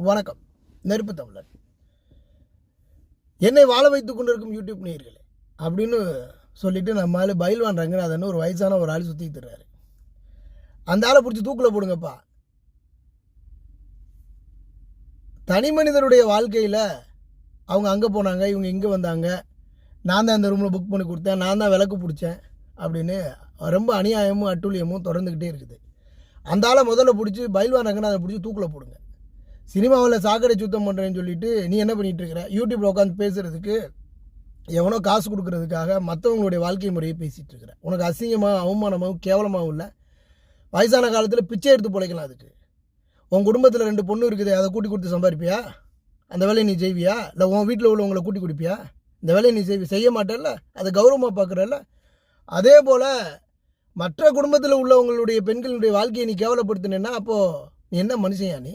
வணக்கம். நெருப்பு தமிழன். என்னை வாழ வைத்துக் கொண்டிருக்கும் யூடியூப் நேயர்களே அப்படின்னு சொல்லிட்டு நம்ம ஆள் பயில்வான் ரங்கநாதன் ஒரு வயசான ஒரு ஆள் சுற்றிட்டு தர்றாரு. அந்த ஆளை பிடிச்சி தூக்கில் போடுங்கப்பா. தனி மனிதனுடைய வாழ்க்கையில் அவங்க அங்கே போனாங்க, இவங்க இங்கே வந்தாங்க, நான் தான் இந்த ரூமில் புக் பண்ணி கொடுத்தேன், நான் தான் விளக்கு பிடிச்சேன் அப்படின்னு ரொம்ப அநியாயமும் அட்டூழியமும் தொடர்ந்துக்கிட்டே இருக்குது. அந்த ஆளை முதல்ல பிடிச்சி பயில்வான் ரங்கநாதன் பிடிச்சி தூக்கில் போடுங்க. சினிமாவில் சாக்கடை சுத்தம் பண்ணுறேன்னு சொல்லிட்டு நீ என்ன பண்ணிகிட்டு இருக்கிற? யூடியூப்பில் உட்காந்து பேசுகிறதுக்கு எவனோ காசு கொடுக்கறதுக்காக மற்றவங்களுடைய வாழ்க்கை முறையை பேசிகிட்டு இருக்கிற. உனக்கு அசிங்கமாக அவமானமாகவும் கேவலமாகவும் இல்லை. வயசான காலத்தில் பிச்சை எடுத்து பிழைக்கலாம். அதுக்கு உன் குடும்பத்தில் 2 பொண்ணு இருக்குது, அதை கூட்டி கொடுத்து சம்பாதிப்பியா? அந்த வேலையை நீ செய்வியா? இல்லை உன் வீட்டில் உள்ளவங்களை கூட்டி கொடுப்பியா? இந்த வேலையை நீ செய்ய மாட்டேல்ல? அதை கௌரவமாக பார்க்குறல்ல? அதே போல் மற்ற குடும்பத்தில் உள்ளவங்களுடைய பெண்களுடைய வாழ்க்கையை நீ கேவலப்படுத்தினேன்னா அப்போது நீ என்ன மனுஷன்? நீ